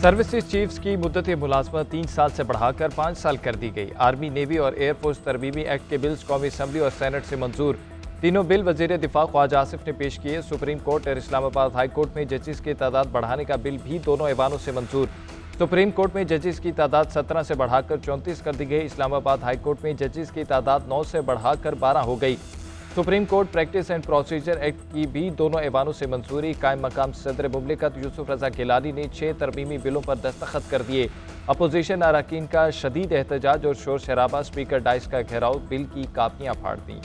Services chiefs की मुद्दत मुलाजमत 3 साल से बढ़ाकर 5 साल कर दी गई। आर्मी, नेवी और एयरफोर्स तरमीमी एक्ट के बिल्स कौमी असम्बली और सेनेट से मंजूर। तीनों बिल वजीर दिफा ख्वाजा आसिफ ने पेश किए। सुप्रीम कोर्ट और इस्लामाबाद हाई कोर्ट में जजेस की तादाद बढ़ाने का बिल भी दोनों ऐवानों से मंजूर। सुप्रीम कोर्ट में जजेस की तादाद 17 से बढ़ाकर 34 कर दी गई। इस्लामाबाद हाई कोर्ट में जजेस की तादाद 9 से बढ़ाकर 12 हो गई। Supreme court practice and procedure act की भी दोनों ऐवानों से मंजूरी। कायम मकाम सदर मुमलिकत यूसुफ रजा गिलानी ने 6 तरमीमी बिलों पर दस्तखत कर दिए। अपोजिशन अरकान का शदीद एहतजाज और शोर शराबा, स्पीकर डाइस का घेराव, बिल की कापियां फाड़ दी।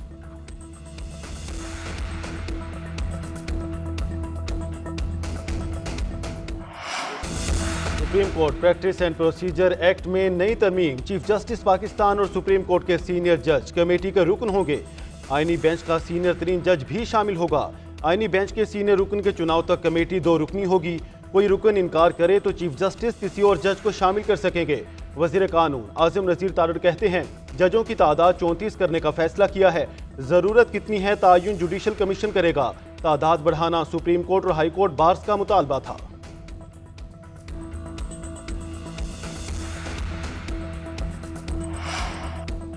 Supreme court practice and procedure act में नई तरमीम। चीफ जस्टिस पाकिस्तान और सुप्रीम कोर्ट के सीनियर जज कमेटी के रुकन होंगे। आईनी बेंच का सीनियर तरीन जज भी शामिल होगा। आईनी बेंच के सीनियर रुकन के चुनाव तक कमेटी 2 रुकनी होगी। कोई रुकन इनकार करे तो चीफ जस्टिस किसी और जज को शामिल कर सकेंगे। वजीर कानून आसिम नज़ीर तारड़ कहते हैं जजों की तादाद 34 करने का फैसला किया है। जरूरत कितनी है तायुन जुडिशल कमीशन करेगा। तादाद बढ़ाना सुप्रीम कोर्ट और हाई कोर्ट बार्स का मुतालबा था।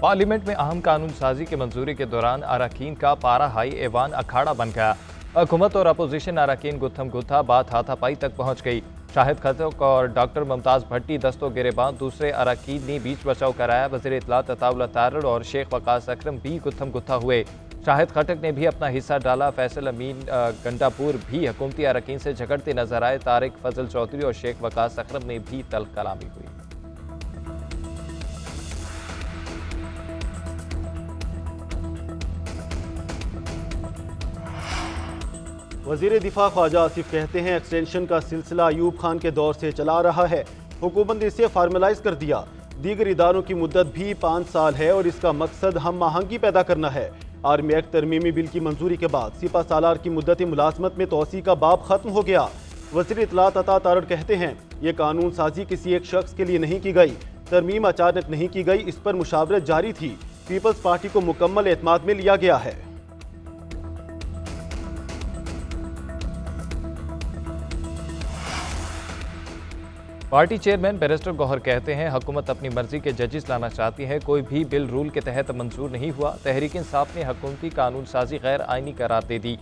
पार्लियामेंट में अहम कानून साजी की मंजूरी के दौरान अरकान का पारा हाई ऐवान अखाड़ा बन गया। हुकूमत और अपोजिशन अरकान गुत्थम गुत्था बात हाथापाई तक पहुंच गई। शाहिद खटक और डॉक्टर मुमताज भट्टी दस्तों गिरेबान, दूसरे अरकान ने बीच बचाव कराया। वज़ीर इत्तलात अताउल्लाह तारड़ और शेख वकास अकरम भी गुत्थम गुत्था हुए। शाहिद खटक ने भी अपना हिस्सा डाला। फैसल अमीन गंडापुर भी हुकूमती अरकान से झगड़ते नजर आए। तारिक फजल चौधरी और शेख वकास अकरम में भी तल्ख कलामी हुई। वजीर दिफा ख्वाजा आसिफ कहते हैं एक्सटेंशन का सिलसिला अयूब खान के दौर से चला रहा है। हुकूमत ने इसे फार्मलाइज कर दिया। दीगर इदारों की मुद्दत भी 5 साल है और इसका मकसद हम आहंगी पैदा करना है। आर्मी एक्ट तरमीमी बिल की मंजूरी के बाद सिपा सालार की मुद्दत मुलाजमत में तोसी का बाब खत्म हो गया। वज़ीर इत्तलात अता तारड़ कहते हैं ये कानून साजी किसी एक शख्स के लिए नहीं की गई। तरमीम अचानक नहीं की गई, इस पर मुशावरत जारी थी। पीपल्स पार्टी को मुकम्मल एतमाद में लिया गया है। पार्टी चेयरमैन बैरिस्टर गौहर कहते हैं हुकूमत अपनी मर्जी के जजेस लाना चाहती है। कोई भी बिल रूल के तहत मंजूर नहीं हुआ। तहरीक इंसाफ ने हुकूमती कानून साजी गैर आइनी करार दे दी।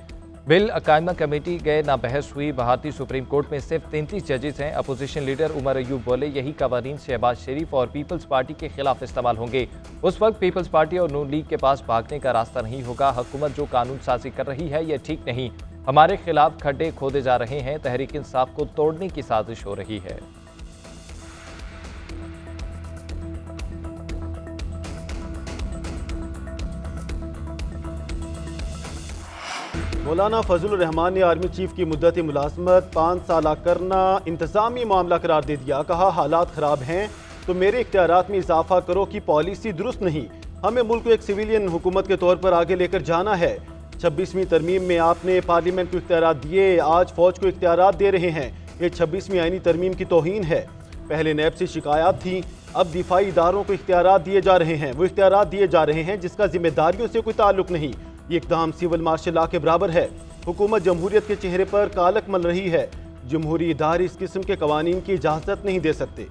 बिल कायमा कमेटी गए ना बहस हुई। भारतीय सुप्रीम कोर्ट में सिर्फ 33 जजेस हैं। अपोजिशन लीडर उमर अयूब बोले यही कवानीन शहबाज शरीफ और पीपल्स पार्टी के खिलाफ इस्तेमाल होंगे। उस वक्त पीपल्स पार्टी और नून लीग के पास भागने का रास्ता नहीं होगा। हुकूमत जो कानून साजी कर रही है यह ठीक नहीं। हमारे खिलाफ खड्डे खोदे जा रहे हैं। तहरीक इंसाफ को तोड़ने की साजिश हो रही है। मौलाना फजलुर रहमान ने आर्मी चीफ की मुद्दत मुलाजमत 5 साल करना इंतजामी मामला करार दे दिया। कहा हालात खराब हैं तो मेरे इख्तियारात में इजाफा करो कि पॉलिसी दुरुस्त नहीं। हमें मुल्क को एक सिविलियन हुकूमत के तौर पर आगे लेकर जाना है। 26वीं तरमीम में आपने पार्लियामेंट को इख्तियारात दिए, आज फौज को इख्तियारात दे रहे हैं। ये 26वीं आईनी तरमीम की तौहीन है। पहले नैब से शिकायत थी, अब दिफाई इदारों को इख्तियारात दिए जा रहे हैं। वो इख्तियारात दिए जा रहे हैं जिसका जिम्मेदारियों से कोई ताल्लुक नहीं। ये इक़दाम सिविल मार्शल लॉ के बराबर है। हुकूमत जमहूरियत के चेहरे पर कालक मल रही है। जमहूरी इदारे इस किस्म के कवानीन की इजाज़त नहीं दे सकते।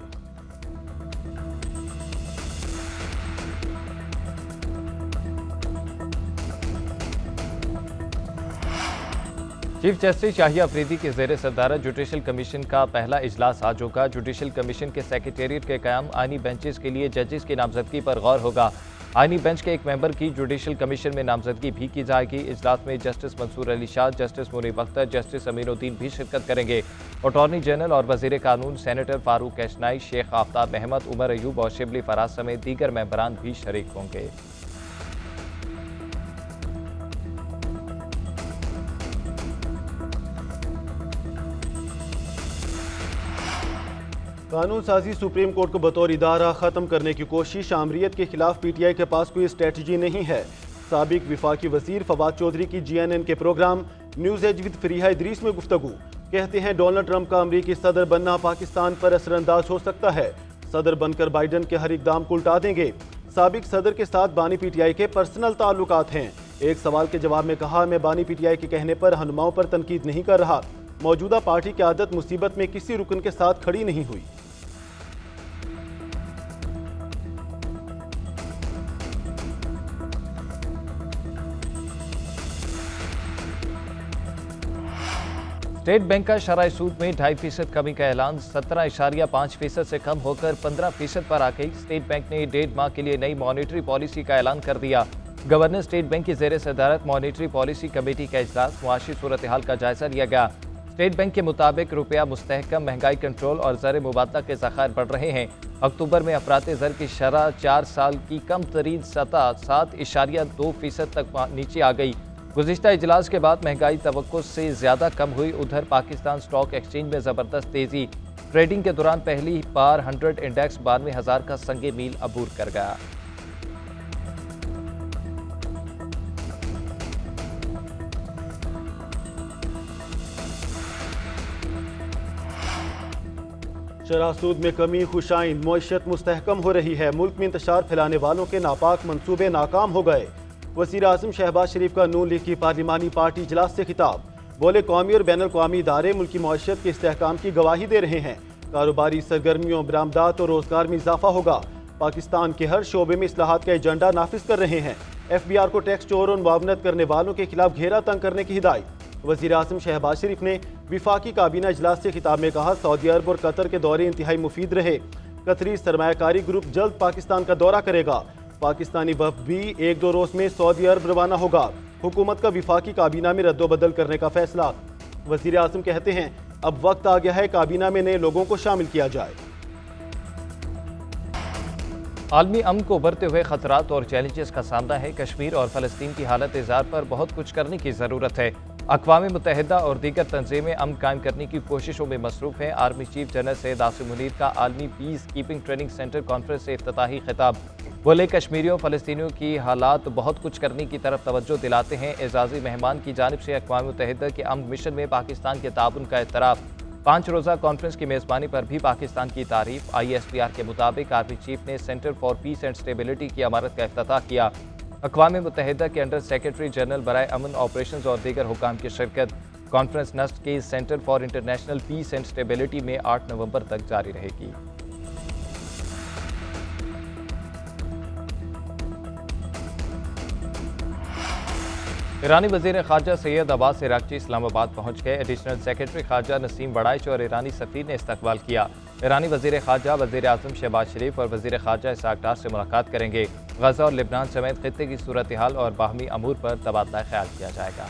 चीफ जस्टिस शाहिया अफरीदी के ज़ेर सदारत जुडिशल कमीशन का पहला इजलास आज होगा। जुडिशल कमीशन के सेक्रेटेरिएट के क़याम आइनी बेंचेस के लिए जजेस की नामजदगी पर गौर होगा। आइनी बेंच के एक मेंबर की जुडिशल कमीशन में नामजदगी भी की जाएगी। इजलास में justice Mansoor Ali Shah, justice Munib Akhtar, justice Aminuddin भी शिरकत करेंगे। अटॉर्नी जनरल और वजीर कानून सेनेटर फारूक एशनाई, शेख आफ्ताब अहमद, उमर अयूब और शिबली फराज समेत दीगर मेंबरान भी शरीक होंगे। कानून साजी सुप्रीम कोर्ट को बतौर इदारा ख़त्म करने की कोशिश। आमरीत के खिलाफ PTI के पास कोई स्ट्रेटजी नहीं है। साबिक विफाकी वजीर फवाद चौधरी की GNN के program news edge with Fareeha Idrees में गुफ्तगू। कहते हैं डोनाल्ड ट्रंप का अमरीकी सदर बनना पाकिस्तान पर असरअंदाज हो सकता है। सदर बनकर बाइडन के हर इकदाम को उल्टा देंगे। साबिक सदर के साथ बानी PTI के पर्सनल ताल्लुकात हैं। एक सवाल के जवाब में कहा मैं बानी PTI के कहने पर रहनुमाओं पर तनकीद नहीं कर रहा। मौजूदा पार्टी की आदत मुसीबत में किसी रुकन के साथ खड़ी नहीं हुई। स्टेट बैंक का शरई सूद में 2.5% कमी का ऐलान 17.5% से कम होकर 15% पर आ गई। स्टेट बैंक ने 1.5 माह के लिए नई मॉनेटरी पॉलिसी का ऐलान कर दिया। गवर्नर स्टेट बैंक की ज़ेर सदारत मॉनेटरी पॉलिसी कमेटी का इजलास, मुआशी सूरत हाल का जायजा लिया गया। स्टेट बैंक के मुताबिक रुपया मुस्तहकम, महंगाई कंट्रोल और ज़र मुबादला के ज़खायर बढ़ रहे हैं। अक्टूबर में अफरात ज़र की शरह 4 साल की कम तरीन सतह 7.2% तक नीचे आ गई। गुज़िश्ता इजलास के बाद महंगाई तवक्को से ज़्यादा कम हुई। उधर पाकिस्तान स्टॉक एक्सचेंज में ज़बरदस्त तेज़ी, ट्रेडिंग के दौरान पहली बार 100 इंडेक्स 92,000 का संगे मील अबूर कर गया। शरह सूद में कमी, खुशाइन, मईशत मुस्तहकम हो रही है। मुल्क में इंतशार फैलाने वालों के नापाक मंसूबे नाकाम हो गए। वज़ीर आज़म शहबाज शरीफ का नून लीग की पार्लिमानी पार्टी इजलास से खिताब, बोले कौमी और बैनुल अक़वामी इदारे मुल्की मईशत के इस्तेहकाम की गवाही दे रहे हैं। कारोबारी सरगर्मियों, बरामदात और रोजगार में इजाफा होगा। पाकिस्तान के हर शोबे में इस्लाहात का एजेंडा नाफिज कर रहे हैं। FBR को टैक्स चोर और मुआवनत करने वालों के खिलाफ घेरा तंग करने की हिदायत। वज़ीर आज़म शहबाज शरीफ ने विफाकी काबीना इजलास से खिताब में कहा, सऊदी अरब और कतर के दौरे इंतहाई मुफीद रहे। कतरी सरमायाकारी ग्रुप जल्द पाकिस्तान का दौरा करेगा। पाकिस्तानी वफ़द भी 1-2 रोज़ में सऊदी अरब रवाना होगा। हुकूमत का विफाकी काबीना में रद्दोबदल करने का फैसला। वज़ीर आज़म कहते हैं, अब वक्त आ गया है काबीना में नए लोगों को शामिल किया जाए। आलमी अमन को उभरते हुए खतरात और चैलेंजेस का सामना है। कश्मीर और फ़लस्तीन की हालत इज़ार पर बहुत कुछ करने की ज़रूरत है। अक़वाम मुत्तहिदा और दीगर तंजीमें अमन कायम करने की कोशिशों में मसरूफ़ हैं। Army chief general Syed Asim Munir का आलमी peace keeping training centre conference से इफ्तिताही खिताब, बोले कश्मीरियों फ़लस्तीनियों की हालात बहुत कुछ करने की तरफ तवज्जो दिलाते हैं। एजाज़ी मेहमान की जानिब से अक़वाम मुत्तहिदा के अमन मिशन में पाकिस्तान के ताउन का एतराफ़। 5 रोज़ा कॉन्फ्रेंस की मेज़बानी पर भी पाकिस्तान की तारीफ। ISPR के मुताबिक आर्मी चीफ ने centre for piece and stability की इमारत का इफ्तिताह किया। अक़वाम मुत्तहिदा के अंडर सेक्रेटरी जनरल बराए अमन ऑपरेशंस और दीगर हुकाम की शिरकत कॉन्फ्रेंस नस्ट के centre for international peace and stability में 8 नवंबर तक जारी रहेगी। ईरानी वज़ीर ख़ारजा सैयद अब्बास इराक़ची इस्लामाबाद पहुँच गए। एडिशनल सेक्रेटरी ख़ारजा नसीम बड़ाइच और ईरानी सफ़ीर ने इस्तकबाल किया। ईरानी वज़ीर ख़ारजा वज़ीर आज़म शहबाज शरीफ और वज़ीर ख़ारजा इसहाक़ डार से मुलाकात करेंगे। गज़ा और लेबनान समेत खित्ते की सूरत हाल और बाहमी अमूर पर तबादला ख्याल किया जाएगा।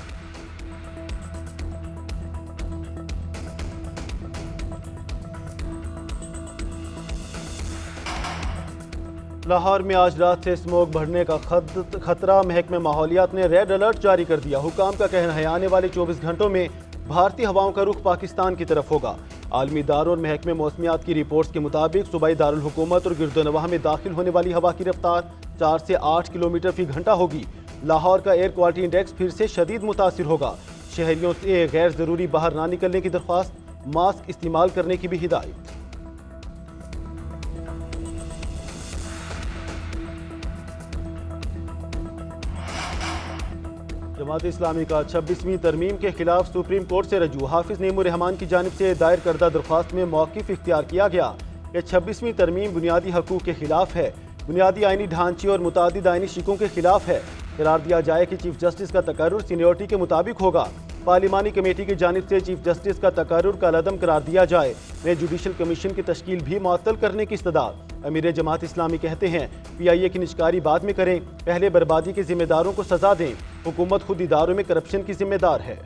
लाहौर में आज रात से स्मोक बढ़ने का खतरा। महकमे माहौलियात ने रेड अलर्ट जारी कर दिया। हुकाम का कहना है आने वाले 24 घंटों में भारतीय हवाओं का रुख पाकिस्तान की तरफ होगा। आलमी इदारों और महकमे मौसमियात की रिपोर्ट्स के मुताबिक सूबाई दारुल हुकूमत और गिरदोनवाह में दाखिल होने वाली हवा की रफ्तार 4 से 8 किलोमीटर फी घंटा होगी। लाहौर का एयर क्वालिटी इंडेक्स फिर से शदीद मुतासिर होगा। शहरियों से गैर ज़रूरी बाहर ना निकलने की दरख्वास्त, मास्क इस्तेमाल करने की भी हिदायत। जमात इस्लामी का 26वीं तरमीम के खिलाफ सुप्रीम कोर्ट से रजू। हाफिज नईमुर रहमान की जानिब से दायर करदा दरख्वास्त में मौक़िफ़ इख्तियार किया गया कि 26वीं तरमीम बुनियादी हकूक़ के खिलाफ है, बुनियादी आइनी ढांचे और मुतादिद आइनी शिकों के खिलाफ है। करार दिया जाए कि चीफ जस्टिस का तकर्रुर सीनियरिटी के मुताबिक होगा। पार्लिमानी कमेटी की जानिब से चीफ जस्टिस का तकर्रुर कलअदम करार दिया जाए। नए जुडिशल कमीशन की तश्कील भी मुअत्तल करने की इस्तदाद। अमीर जमात इस्लामी कहते हैं PIA की निष्कारी बाद में करें, पहले बर्बादी के जिम्मेदारों को सजा दें। हुकूमत खुद इदारों में करप्शन की जिम्मेदार है।